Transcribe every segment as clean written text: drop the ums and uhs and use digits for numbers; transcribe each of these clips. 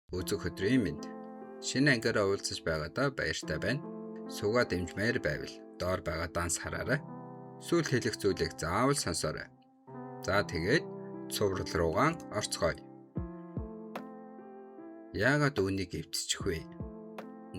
Өцөг өдрийн мэнд. Шинэ ангиараа уулзаж байгаадаа баяртай байна. Сугаа дэмжмээр байвал доор байгаа данс хараарай. Сүүл хэлэх зүйлийг заавал сонсоорой. За тэгээд цуврал руугаа орцгоё. Яагаад үүнийг эвдсчих вэ?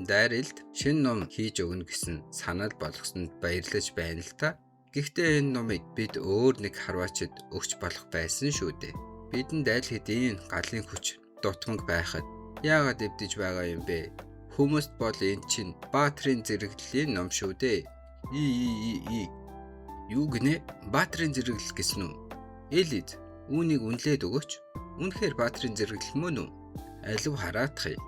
Дайралд шинэ ном хийж өгнө гэсэн санал болгосонд баярлаж байна л та. Гэхдээ энэ номыг бид өөр нэг харваачид өгч болох байсан шүү дээ. Бидэнд аль хэдийн галын хүч дутмаг байхад яагаад эвдэж байгаа юм бэ? Хүмүүст бол энэ чинь Баатрийн зэрэглэлийн ном шүү дээ. Юу гинэ? Баатрийн зэрэглэл гэсэн үү? Элид, үүнийг үнэлээд өгөөч. Үнэхээр Баатрийн зэрэглэл мөн үү? Алив хараадах юм.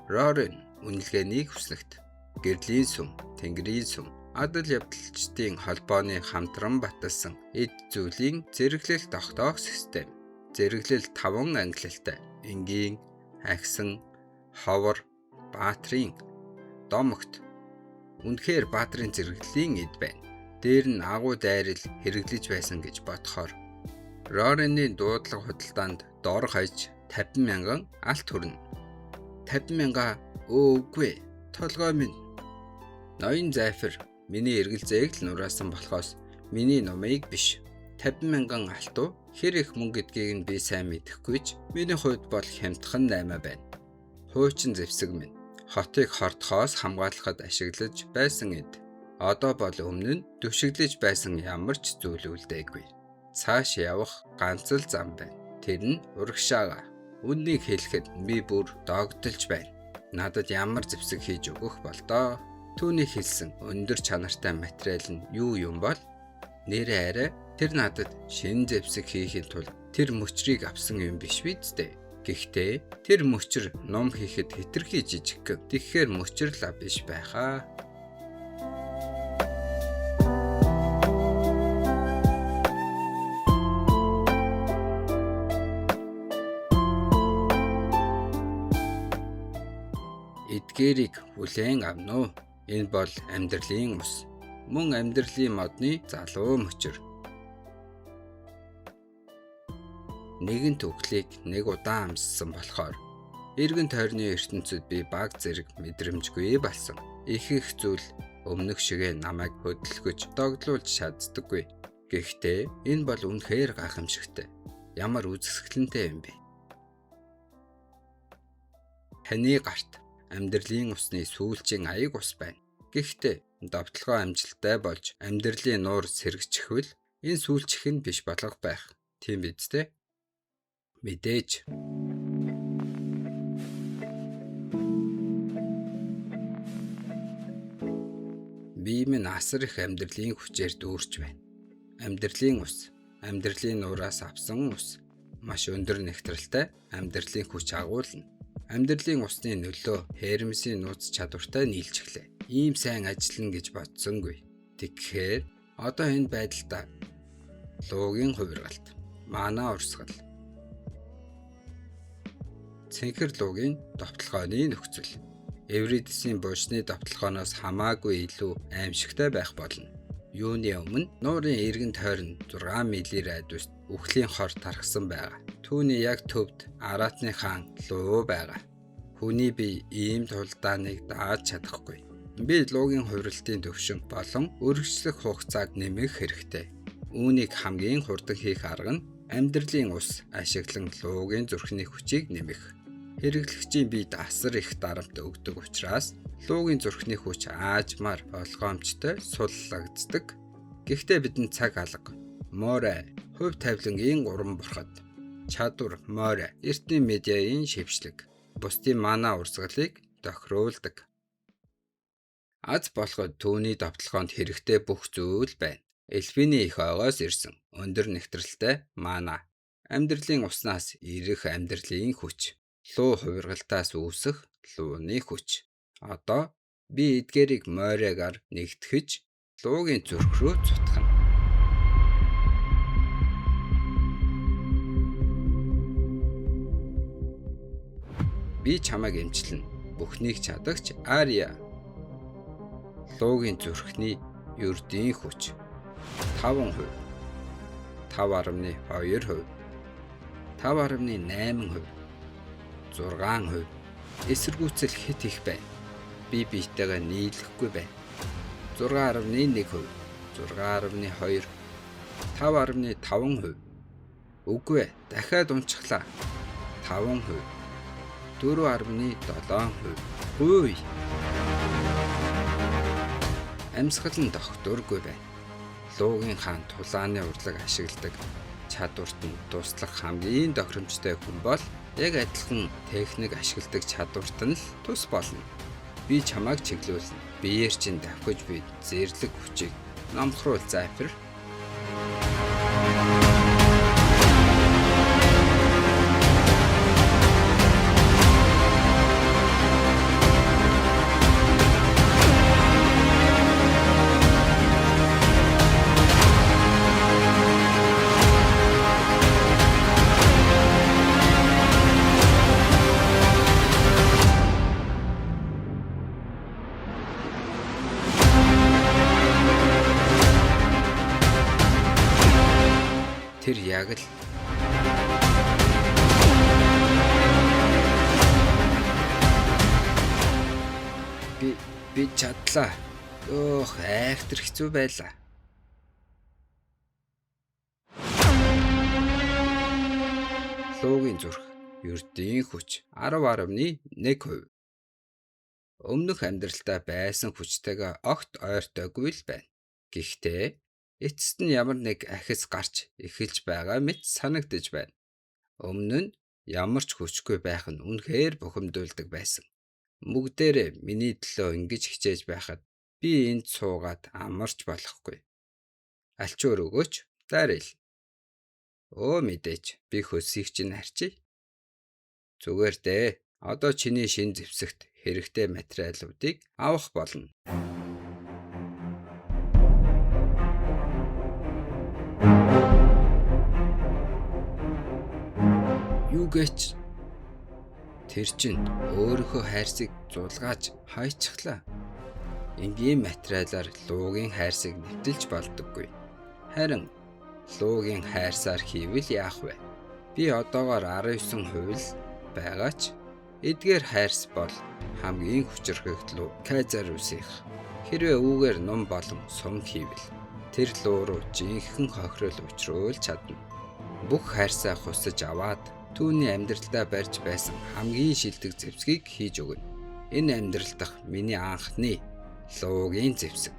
Рорен үнэлгээнийг хүслэгт. Гэрлийн сүм, тэнгэрийн сүм, адал явдалчдын холбооны хамтран баталсан эд зүйлийн зэрэглэл тогтоох систем. Зэрэглэл 5 ангилалтай. Энгийн, агсан, ховор, Баатрийн, домогт. Үнэхээр Баатрийн зэрэглэлийн эд байна. Дээр нь агуу дайрал хэрэглэж байсан гэж бодохоор Рорены дуудлага худалдаанд дор хаяж 50,000 алт хүрнэ. 50,000 үгүй толгой минь. Ноён зайфар миний эргэлзээг л нураасан болохоос миний номыг биш 50,000 алтуу хэр их мөнгө гэдгийг нь би сайн мэдэхгүйч миний хувьд бол хямдхан 8 байна. Хуучин зэвсэг минь хотыг хортохоос хамгаалахад ашиглаж байсан эд. Одоо бол өмнө нь дөшөглөж байсан ямар ч зүйл үлдээгүй. Цааш явах ганц л зам байна. Тэр нь урагшаага. Үннийг хэлэхэд би бүр догдолж байна. Надад ямар зэвсэг хийж өгөх болдоо? Түүний хэлсэн өндөр чанартай материал нь юу юм бол? Нэрээ арай тэр надад шинэ зэвсэг хийхин тулд тэр мөчрийг авсан юм биш биз дээ. Гэхдээ тэр мөчр ном хийхэд хэтэрхий жижигхэн. Тэгэхээр мөчр л биш байхаа. Эдгээрийг хүлээн авна уу? Энэ бол амьдралын ус. Мөн амьдралын модны залуу мөчр. Нэгэн түүхлийг нэг удаан амссан болохоор эргэн тойрны ертөнцид би баг зэрэг мэдрэмжгүй болсон. Их зүйл өмнөх шигээ намайг хөдөлгөж догдлуулж чаддаггүй. Гэхдээ энэ бол үнэхээр гайхамшигтай. Ямар үзэсгэлэнтэй юм бэ? Таны гарт амьдралын усны сүүлчийн аяг ус байна. Гэхдээ довтлогоо амжилттай болж амьдралын нуур сэргчихвэл энэ сүүлчих нь биш болох байх. Тийм биз дээ? Мэдээж. Би минь асар их амьдралын хүчээр дүүрч байна. Амьдралын ус, амьдралын нуураас авсан ус маш өндөр нэгтрэлтэй амьдралын хүч агуулна. Амьдралын усны нөлөө Хермесийн нууц чадвартай нийлж эхлэв. Ийм сайн ажиллана гэж бодсонгүй. Тэгэхээр одоо энэ байдалтай луугийн хувиргалт, мана урсгал, цэнхэр луугийн довтлогооны нөхцөл, Эвридисийн буушны довтлогооноос хамаагүй илүү аимшигтай байх болно. Юуны өмнө нуурын эргэн тойрон 6 милийн радиуст үхлийн хор тархсан байгаа. Түүний яг төвд Аратны хаан луу байгаа. Хүний бие ийм тулдааныг дааж чадахгүй. Би луугийн хувиралтын төвшин болон үргэлжлэх хугацааг нэмэх хэрэгтэй. Үүнийг хамгийн хурдан хийх арга нь амьдралын ус ашиглан луугийн зүрхний хүчийг нэмэх. Хэрэглэгчийн биед асар их дарамт өгдөг учраас луугийн зүрхний хүч аажмаар болгоомжтой суллагддаг. Гэхдээ бидэнд цаг алга, море, хувь тавилангийн гурван бурхад, чадвар, море, эртний медиаийн шившлэг, бусдын мана урсгалыг тохируулдаг. Аз болоход түүний довтлогоонд хэрэгтэй бүх зүйл байна. Эльфиний их ойгоос ирсэн өндөр нэгтрэлтэй мана, амьдралын уснаас ирэх амьдралын хүч, луу хувиргалтаас үүсэх лууны хүч. Одоо би эдгээрийг морягаар нэгтгэж луугийн зүрх рүү цутгана. Би чамайг эмчилнэ. Бүхнийг чадагч Ария. Луугийн зүрхний ердийн хүч 5%, 5.2%, 5.8%, 6%. Эсэргүүцэл хэд их байна? Би биетэйгээ нийлэхгүй байна. 6.1%, 6.2, 5.5%. Үгүй ээ, дахиад унчглаа. 5%, 4.7%. Хөөе. Амьсгал нь тогтворгүй байна. Луугийн хаан тулааны урлаг ашигладаг чадварт нь туслах хамгийн тохиромжтой хүн бол яг адилхан техник ашигладаг чадварт нь л тус болно. Би чамайг чиглүүлнэ. Биеэр чинь давхиж би зэрлэг хүчийг номхруул зайфар. Тэр яг л би чадлаа. Айхтар хэцүү байлаа. Луугийн зүрх, ердийн хүч 10.1%. Өмнөх амьдралдаа байсан хүчтэйгээ огт ойртойгүй л байна. Гэхдээ эцэст нь ямар нэг ахис гарч эхэлж байгаа мэт санагдаж байна. Өмнө нь ямар ч хүчгүй байх нь үнэхээр бухимдуулдаг байсан. Бүгдээрээ миний төлөө ингэж хичээж байхад би энд суугаад амарч болохгүй. Алчуур өгөөч, дайрал. Мэдээж би хөсийг чинь арчий. Зүгээр дээ. Одоо чиний шин зэвсэгт хэрэгтэй материалуудыг авах болно. Юу гэж? Тэр чинь өөрийнхөө хайрцаг зулгааж хайчихлаа. Энгийн материалаар луугийн хайрцаг нэвтэлж болдоггүй. Харин луугийн хайрсаар хийвэл яах вэ? Би одоогоор 19% л байгаач эдгээр хайрс бол хамгийн хүчрхэгт луу Кайзар үсих. Хэрвээ үүгээр ном болон сум хийвэл тэр луу руу жинхэнэ хохирол учруулж чадна. Бүх хайрсаа хусаж аваад түүний амьдралдаа барьж байсан хамгийн шилдэг зэвсгийг хийж өгнө. Энэ амьдрал дахь миний анхны луугийн зэвсэг.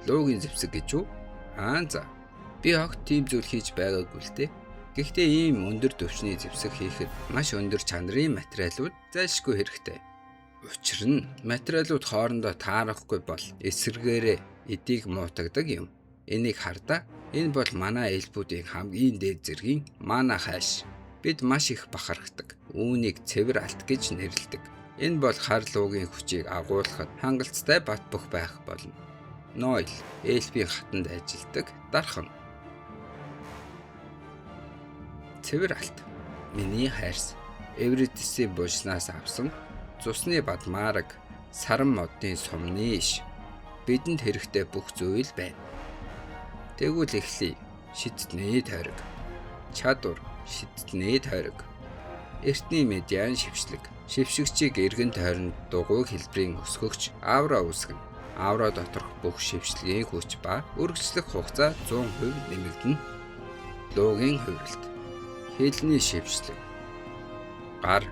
Луугийн зэвсэг гэж юу? За. Би огт тийм зүйл хийж байгаагүй л дээ. Гэхдээ ийм өндөр түвшний зэвсэг хийхэд маш өндөр чанарын материалууд зайлшгүй хэрэгтэй. Учир нь материалууд хоорондоо таарахгүй бол эсэргээрээ эдийг муутагдаг юм. Энийг хардаа. Энэ бол манай эльбүүдийн хамгийн дээд зэргийн мана хайш. Бид маш их бахархдаг. Үүнийг цэвэр алт гэж нэрлэдэг. Энэ бол хар луугийн хүчийг агуулхад хангалттай бат бөх байх болно. Нойл, эльбийн хатанд ажилладаг дархан. Цэвэр алт. Миний хайрс. Эвридисийн бужнаас авсан цусны бадмаараг, саран модны сумны иш. Бидэнд хэрэгтэй бүх зүйл байна. Тэгвэл эхлэе. Шидтний тойрог. Чадвар, шидтний тойрог. Эртний медиан шившлэг. Шившигчийг эргэн тойронд дугуй хэлбэрийн өсгөгч авра үүсгэнэ. Авра доторх бүх шившлэгийн хүч ба үргэлжлэх хугацаа 100% нэмэгдэнэ. Луугийн хувиралт. Хэлний шившлэг. Гар.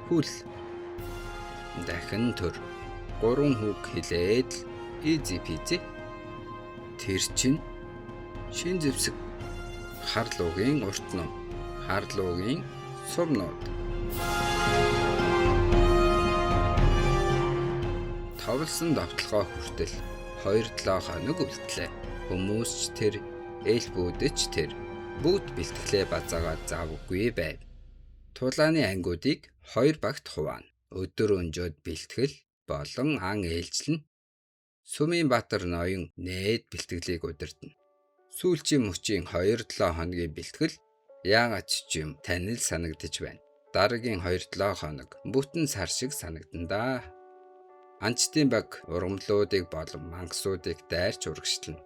Хүл. Дахин төр. 3 хүүг хилээд easy peasy. Тэр чинь шин зэвсэг. Хар луугийн урт ном. Хар луугийн сумнууд. Товлсон давталгай хүртэл 2-7 хоног үлдлээ. Хүмүүс ч тэр, эльбүүд ч тэр бүгд бэлтгэлээ базаагаад завгүй байв. Тулааны ангиудыг 2 багт хуваана. Өдөр өнжөөд бэлтгэл болон ан ээлжлэн. Сүмийн Баатар ноён нээд бэлтгэлийг удирдна. Сүүлчийн мөчийн 2-7 хоногийн бэлтгэл яагаад ч юм танил санагдаж байна. Дараагийн 2-7 хоног бүтэн сар шиг санагдана да. Анчтын баг ургамлуудыг болон мангасуудыг дайрч урагшлана.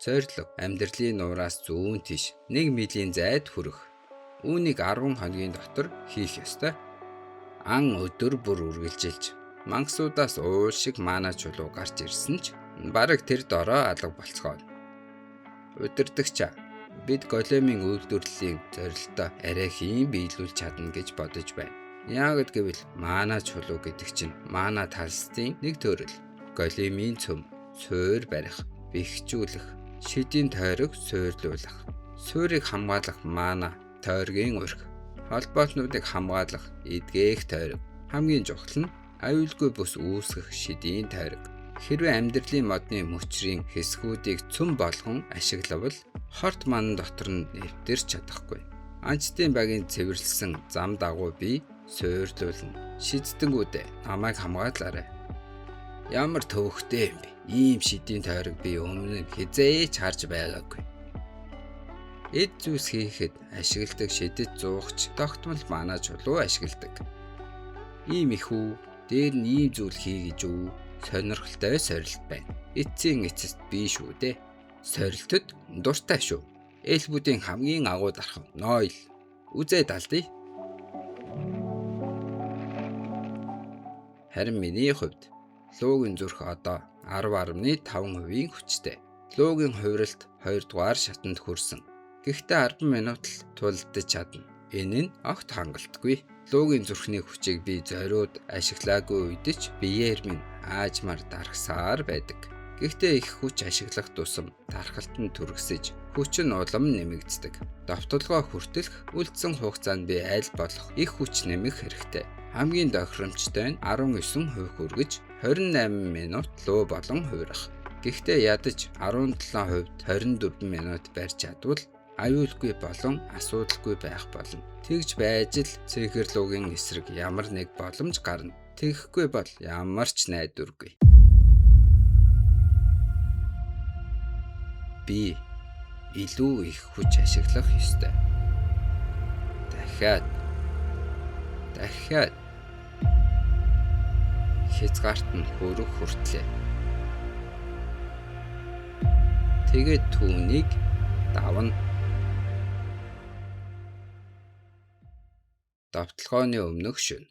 Зорилго амьдралын нураас зүүн тийш 1 милийн зайд хүрэх. Үүнийг 10 хоногийн дотор хийх ёстой. Ан өдөр бүр үргэлжилж мангасуудаас уул шиг маана чулуу гарч ирсэн ч бараг тэр дорой алга болцгооно. Удирдагч бид големын үйлдвэрлэлийн зорилтоо арай хийн биелүүлж чадна гэж бодож байна. Яагад гэвэл маана чулуу гэдэг чинь маана талстын нэг төрөл. Големын цөм, суур барих, бэхжүүлэх, шидийн тойрог суурлуулах, суурийг хамгаалах маана тойргийн урх, холбоотнуудыг хамгаалах эдгээх тойрог. Хамгийн чухал нь аюулгүй бус үүсгэх шидийн тойрог. Хэрвээ амьдралын модны мөчрийн хэсгүүдийг цөм болгон ашиглавал хорт ман дотор нь нэвтэрч чадахгүй. Анчтын багийн цэвэрлсэн зам дагуу би суурлуулна. Шиддэнгүүдээ намайг хамгаалаарай. Ямар төвөгтэй юм бэ? Ийм шидийн тойрог би өмнө хизээч харж байгаагүй. Эд зүйлс хийхэд ашигладаг шидэд зуугч тогтмол маана чулуу ашигладаг. Ийм их үү? Дээр нь ийм зүйл хий гэж үү? Сонирхолтой сорилт байна. Эцсийн эцэст би шүү дээ. Сорилтод дуртай шүү. Элбүүдийн хамгийн агуу дархав Нойл. Үзээд алдъя. Харин миний хувьд луугийн зүрх одоо 10.5% хүчтэй. Луугийн хувиралт 2 дугаар шатанд хүрсэн. Гэхдээ 10 минут л тулдаж чадна. Энэ нь огт хангалтгүй. Луугийн зүрхний хүчийг би зориуд ашиглаагүй үед ч биеэр минь аажмаар дарахсаар байдаг. Гэхдээ их хүч ашиглах тусам дархалт нь түргсэж, хүч нь улам нэмэгддэг. Довтолгоо хүртэлх үлдсэн хугацаанд би аль болох их хүч нэмэх хэрэгтэй. Хамгийн тохиромжтой нь 19% хүргэж 28 минут луу болон хувирах. Гэхдээ ядаж 17%-д 24 минут барьж чадвал аюулгүй болон асуудалгүй байх болно. Тэгж байж л цэнхэр луугийн эсрэг ямар нэг боломж гарна. Тэгэхгүй бол ямар ч найдваргүй. Би илүү их хүч ашиглах ёстой. Дахиад хязгаарт нь хүрэх хүртлээ. Тэгээд түүнийг давна. Довтлогооны өмнөх шөнө.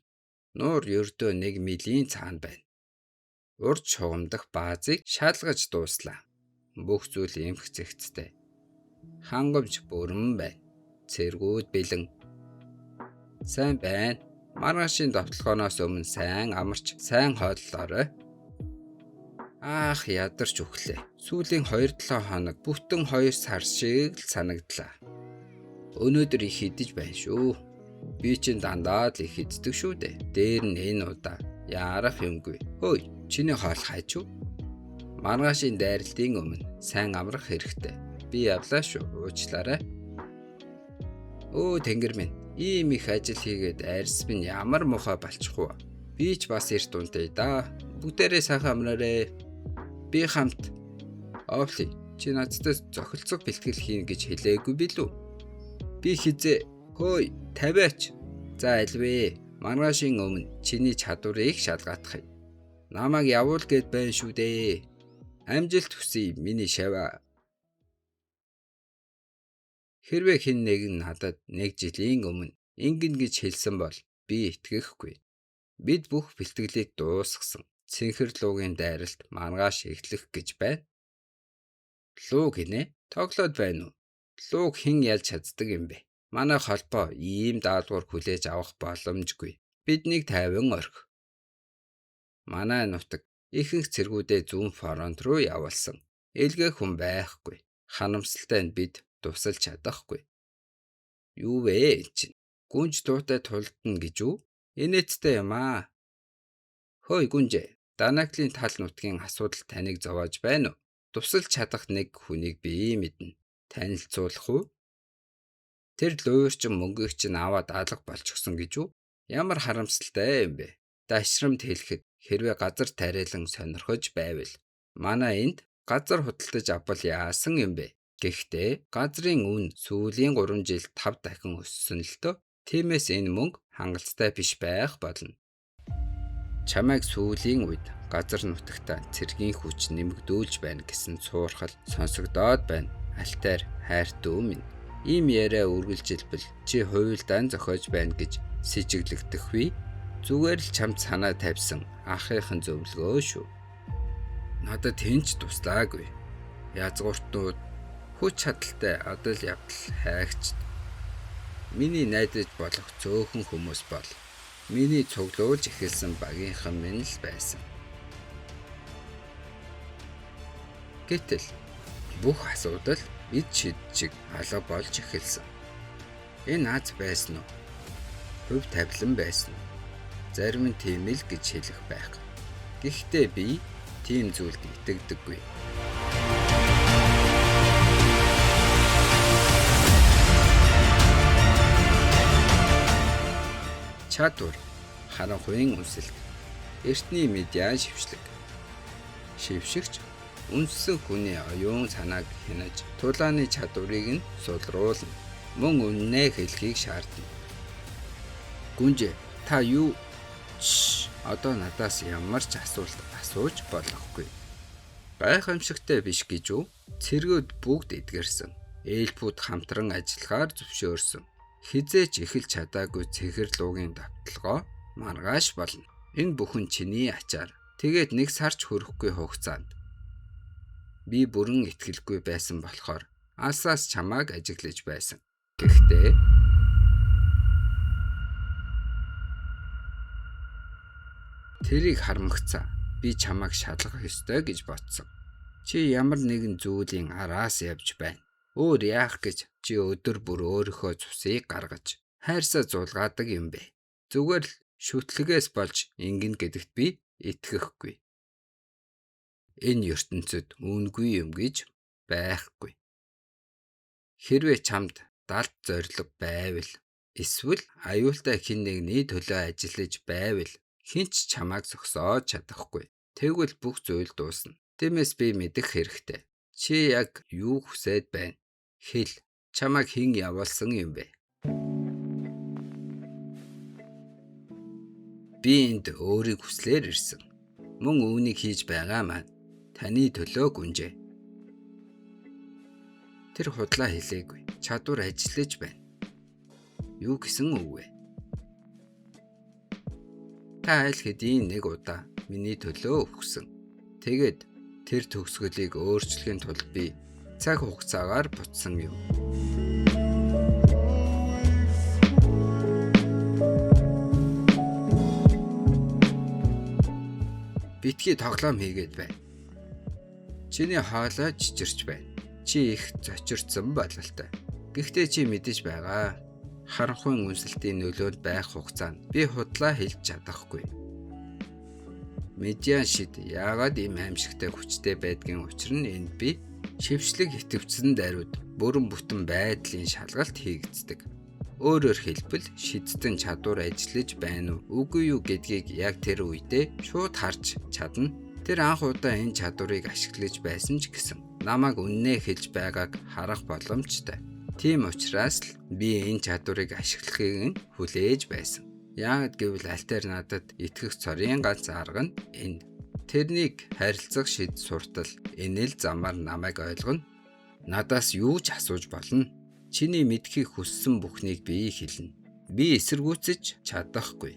Нуур ердөө 1 милийн цаана байна. Урд шугамдах баазыг шалгаж дууслаа. Бүх зүйл эмх зэгцтэй. Хангамж бүрэн байна. Цэргүүд бэлэн. Сайн байна. Маргаашийн довтлогооноос өмнө сайн амарч, сайн хооллоорой. Аах ядарч өглөө. Сүүлийн 2-7 хоног бүтэн 2 сар шиг л санагдлаа. Өнөөдөр их идэж байна шүү. Би чинь дандаа л их иддэг шүү дээ. Дээр нь энэ удаа яарах юмгүй. Хөөе, чиний хоол хайч уу? Маргаашийн дайралтын өмнө сайн амрах хэрэгтэй. Би явлаа шүү. Уучлаарай. Өө тэнгэр минь, ийм их ажил хийгээд арьс минь ямар муухай болчих вэ? Би ч бас эрт унтъя да. Бүгдээрээ сайхан амраарэ. Би хамт. Овли, чи надтай зохилцох бэлтгэл хийн гэж хэлээгүй билүү? Би хизээ. Хөөе, тавиач. За альвэ. Маргаашийн өмнө чиний чадварыг шалгаадах юм. Намайг явуул гэд байна шүү дээ. Амжилт хүсье миний шаваа. Хэрвээ хэн нэгэн надад 1 жилийн өмнө ингэн гэж хэлсэн бол би итгэхгүй. Бид бүх бэлтгэлийг дуусгасан. Цэнхэр луугийн дайралт маргааш эхлэх гэж байна. Луу гинэ? Тоглоод байна уу? Лууг хэн ялж чаддаг юм бэ? Манай холбоо ийм даалгавар хүлээж авах боломжгүй. Биднийг 50 орхи. Манай нутаг ихэнх цэргүүдээ зүүн фронт руу явуулсан. Илгээх хүн байхгүй. Харамсалтай нь бид тусалж чадахгүй. Юу вэ энэ чинь? Гүнж туутай тулдна гэж үү? Инээдтэй юм аа. Хөөе гүнжээ. Данаклын тал нутгийн асуудал таныг зовоож байна уу? Тусалж чадах нэг хүнийг би мэднэ. Танилцуулах уу? Тэр луурчин мөнгөгч нь аваад алга болчихсон гэж үү? Ямар харамсалтай юм бэ? Дашрамд хэлэхэд хэрвээ газар тариалан сонирхож байвал манай энд газар худалдаж авбал яасан юм бэ? Гэхдээ газрын үн сүүлийн 3 жилд 5 дахин өссөн л дөө. Тиймээс энэ мөнгө хангалттай биш байх болно. Чамайг сүүлийн үед газар нутагтаа цэргийн хүч нэмэгдүүлж байна гэсэн суурхал сонсогдоод байна. Альтаар хайр дүү минь. Ийм яриа үргэлжилбэл чи хуйлдаан зохиож байна гэж сэжиглэгдэхгүй. Зүгээр л чамд санаа тавьсан ахыхын зөвлөгөө шүү. Надад хинч туслаагүй. Язгууртнууд хүч чадалтай адал явдал хайгчд. Миний найдаж болох цөөхөн хүмүүс бол миний цуглуулж эхэлсэн багийнхан минь л байсан. Гэтэл бүх асуудал эд шидчиг алга болж эхэлсэн. Энэ аз байсан уу? Хөв тавилан байсан уу? Зарим нь тийм л гэж хэлэх байх. Гэхдээ би тийм зүйлд итгэдэггүй. Чадвар, харанхуйн үнсэлт, эртний медиа шившлэг. Шившигч үнссэн хүний оюун санааг хянаж, тулааны чадварыг нь сулруулна. Мөн үннээ хэлхийг шаардна. Гүнжээ, та юу? Одоо надаас ямар ч асуулт асууж болохгүй. Гайхамшигтай биш гэж үү? Цэргүүд бүгд эдгэрсэн. Ээлбүүд хамтран ажиллахаар зөвшөөрсөн. Хизээч эхэлж чадаагүй цэхэр луугийн давталгоо маргааш болно. Энэ бүхэн чиний ачаар. Тэгээд нэг сарч хүрэхгүй хугацаанд би бүрэн итгэлгүй байсан болохоор алсаас чамааг ажиглаж байсан. Гэхдээ тэрийг харамгацаа. Би чамааг шалгах ёстой гэж бодсон. Чи ямар нэгэн зүйлийн араас явж байна. Өөр яах гэж чи өдөр бүр өөрийнхөө цусыг гаргаж хайрсаа зулгаадаг юм бэ? Зүгээр л шүтлэгээс болж ингэн гэдэгт би итгэхгүй. Энэ ертөнцид үнгүй юм гэж байхгүй. Хэрвээ чамд далд зориг байвал эсвэл аюултай хэн нэгний төлөө ажиллаж байвал хинч чамааг зогсоож чадахгүй. Тэгвэл бүх зүйл дуусна. Тиймээс би мэдэх хэрэгтэй. Чи яг юу хүсээд байна? Хэл. Чамааг хэн явуулсан юм бэ? Би энд өөрийг хүслээр ирсэн. Мөн үүнийг хийж байгаа маань таны төлөө гүнжээ. Тэр худлаа хэлээгүй. Чадвар ажиллаж байна. Юу гэсэн үг вэ? Та аль хэдийн нэг удаа миний төлөө өгсөн. Тэгээд тэр төгсгөлийг өөрчлөхийн тулд би цаг хугацаагаар буцсан юм. Битгий тоглоом хийгээд байна. Чиний хоолой чичирч байна. Чи их зочирцсан бололтой. Гэхдээ чи мэдэж байгаа. Харанхуйн үнсэлтийн нөлөөнд байх хугацаанд би худлаа хэлж чадахгүй. Медиан шид яагаад ийм аимшигтай хүчтэй байдгийн учир нь энд би шившлэг итгэвчсэн даруйд бүрэн бүтэн байдлын шалгалт хийгддэг. Өөрөөр хэлбэл шидтэн чадвар ажиллаж байна уу үгүй юу гэдгийг яг тэр үедээ шууд харж чадна. Тэр анх удаа энэ чадварыг ашиглаж байсан ч гэсэн намайг үннээ хэлж байгааг харах боломжтой. Тийм учраас л би энэ чадварыг ашиглахыг нь хүлээж байсан. Яагад гэвэл альтер надад итгэх цорын ганц арга нь энэ. Тэрнийг харилцах шид суртал энэ л замаар намайг ойлгоно. Надаас юу ч асууж болно. Чиний мэдхийг хүссэн бүхнийг би хэлнэ. Би эсэргүүцэж чадахгүй.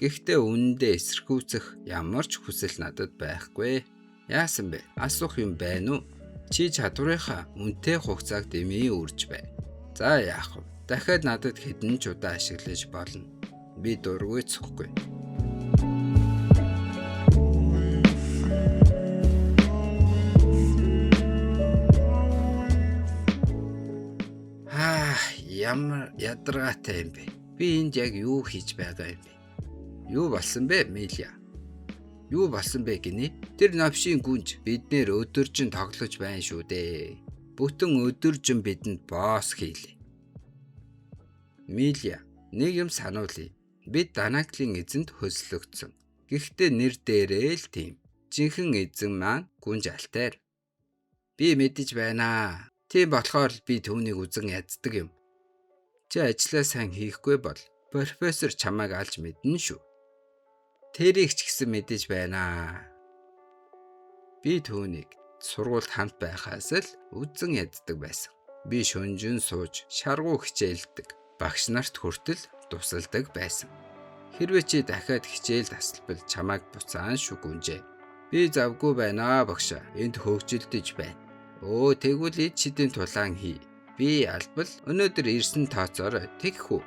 Гэхдээ үнэндээ эсэргүүцэх ямар ч хүсэл надад байхгүй. Яасан бэ? Асуух юм байна уу? Чи чадварынхаа үнэтэй хугацааг дэмий үрж бай. За яах вэ? Дахиад надад хэдэн ч удаа ашиглаж болно. Би дургүйцэхгүй. Ямар ядаргаатай юм бэ? Би энд яг юу хийж байгаа юм бэ? Юу болсон бэ, Милия? Юу болсон бэ гинэ? Тэр навшийн гүнж биднэр өдөржин тоглож байна шүү дээ. Бүтэн өдөржин бидэнд босс хийлээ. Милия, нэг юм сануулъя. Бид Данаклын эзэнд хөслөгдсөн. Гэхдээ нэр дээрээ л тийм. Жинхэнэ эзэн маань гүнж альтер. Би мэдэж байна. Тийм болохоор би түүнийг үзэн яддаг юм. Чи ажлаа сайн хийхгүй бол профессор чамайг алж мэднэ шүү. Тэрийг ч гэсэн мэдэж байна. Би түүнийг сургуульд хамт байхаас л үзэн яддаг байсан. Би шөнжин сууж шаргуу хичээлдэг. Багш нарт хүртэл тусалдаг байсан. Хэрвээ чи дахиад хичээл тасалбал чамайг буцаан шүгүнжээ. Би завгүй байна багш. Энд хөгжилдөж байна. Тэгвэл эд шидийн тулаан хий. Би албал өнөөдөр ирсэн тооцоор тэгэх үү?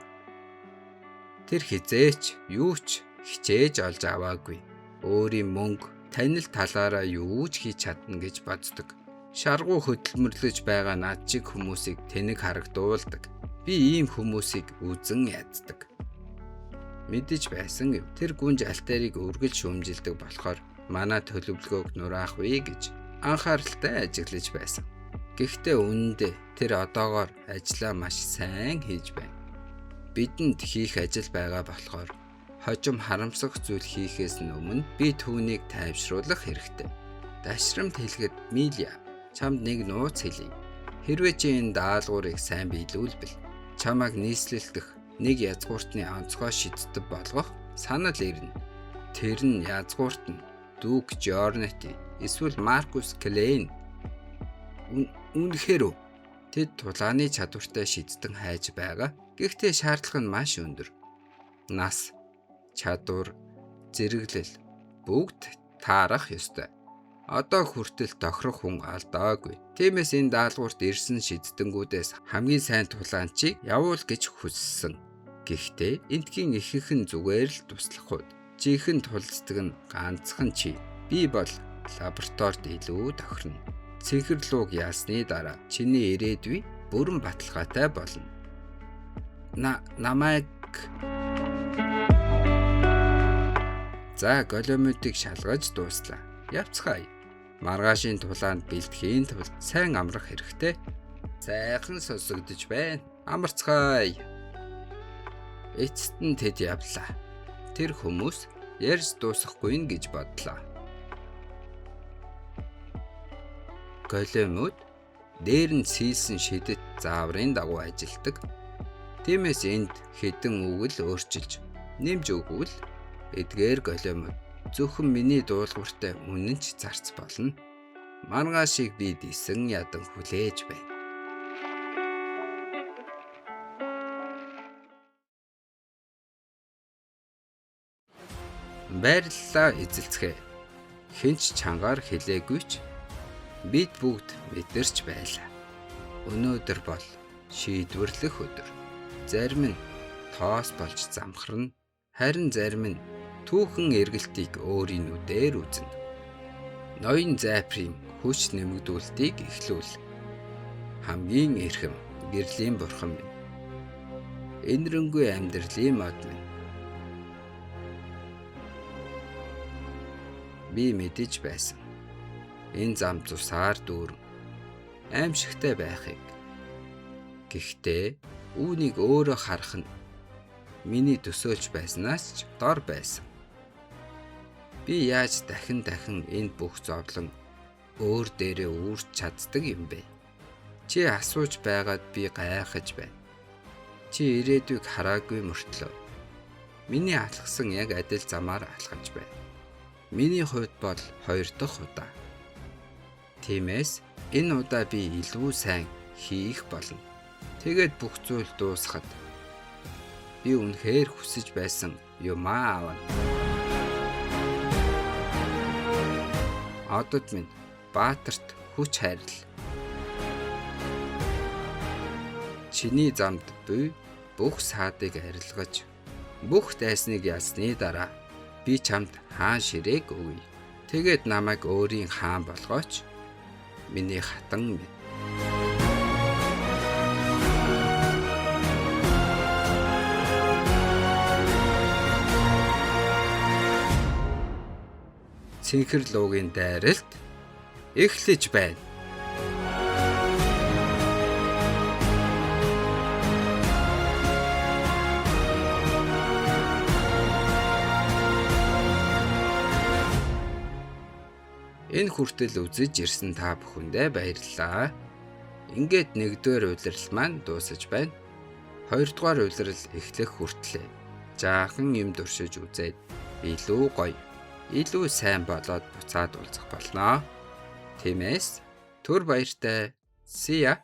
Тэр хизээч юу ч хичээж олж аваагүй. Өөрийн мөнгө танил талаараа юу ч хийж чадна гэж боддог. Шаргуу хөдөлмөрлөж байгаа над шиг хүмүүсийг тэнэг харагдуулдаг. Би ийм хүмүүсийг үзэн яддаг. Мэдэж байсан юм. Тэр гүнж алтарыг үргэлж шүүмжилдэг болохоор манай төлөвлөгөөг нураахгүй гэж анхааралтай ажиглаж байсан. Гэхдээ үнэндээ тэр одоогоор ажлаа маш сайн хийж байна. Бидэнд хийх ажил байгаа болохоор хожим харамсах зүйл хийхээс өмнө би түүнийг тайвшруулах хэрэгтэй. Дашрамт хэлэхэд Миля, чамд нэг нууц хэлье. Хэрвээ чи энэ даалгаврыг сайн биелүүлбэл чамайг нийслэлдэх нэг язгууртны онцгой шиддэг болгох санал ирнэ. Тэр нь язгуурт нь Дүүк Жорнети эсвэл Маркус Клейн. Үнэхээр үү? Тэд тулааны чадвартай шиддэг хайж байгаа. Гэхдээ шаардлага нь маш өндөр. Нас, чадвар, зэрэглэл бүгд таарах ёстой. Одоо хүртэл тохирох хүн алдаагүй. Тиймээс энэ даалгаварт ирсэн шиддэнгүүдээс хамгийн сайн тулаанчийг явуул гэж хүссэн. Гэхдээ эндхийн ихэнх нь зүгээр л туслах үед. Жинхэнэ тулцдаг нь ганцхан чи. Би бол лабораторид илүү тохирно. Цэнхэрлууг яасны дараа чиний ирээдүй бүрэн баталгаатай болно. Намайг За голомитыг шалгаж дууслаа. Явцгаая. Маргаашийн тулаанд бэлтгэхийн тулд сайн амрах хэрэгтэй. Сайхан сонсогдож байна. Амарцгаая. Эцэст нь тэд явлаа. Тэр хүмүүс ярьж дуусахгүй нь гэж бодлоо. Голомит дээр нь сийсэн шидэт зааврын дагуу ажилдаг. Тиймээс энд хэдэн үг л өөрчилж нэмж өгвөл эдгээр голомит зөвхөн миний дуулууртай үнэн ч зарц болно. Маргаашийг би дисэн ядан хүлээж байна. Баярлалаа эзэлцгээ. Хинч чангаар хэлээгүй ч бид бүгд мэдэрч байлаа. Өнөөдөр бол шийдвэрлэх өдөр. Зарим нь тоос болж замхарна, харин зарим нь түүхэн эргэлтийг өөрийн нүдээр үзнэ. Ноён зайпрын хүч нэмэгдүүлтийг эхлүүл. Хамгийн эрхэм гэрлийн бурхан минь. Энэрэнгүй амьдралын мод минь. Би мэдэж байсан. Энэ зам цусаар дүүрэн аимшигтай байхыг. Гэхдээ үүнийг өөрөө харах нь миний төсөөлж байснаас ч дор байсан. Би яаж дахин энэ бүх зовлон өөр дээрээ үүрч чаддаг юм бэ? Чи асууж байгаад би гайхаж байна. Чи ирээдүйг хараагүй мөртлөө миний алхсан яг адил замаар алхаж байна. Миний хувьд бол 2 дахь удаа. Тиймээс энэ удаа би илүү сайн хийх болно. Тэгээд бүх зүйл дуусахад би үнэхээр хүсэж байсан юмаа авна. Одод минь Баатарт хүч хайрл. Чиний замд буй бүх саадыг арилгаж, бүх дайсныг ялсны дараа би чамд хаан ширээг өгье. Тэгээд намайг өөрийн хаан болгооч. Миний хатан минь. Цэнхэрлуугийн дайралт эхлэж байна. Энэ хүртэл үзэж ирсэн та бүхэндээ баярлалаа. Ингээд 1-р улирал маань дуусаж байна. 2-р улирал эхлэх хүртлээр жаахан юм дуршиж үзээд илүү гоё, илүү сайн болоод буцаад уулзах болноо. Тиймээс түр баяртай. See ya.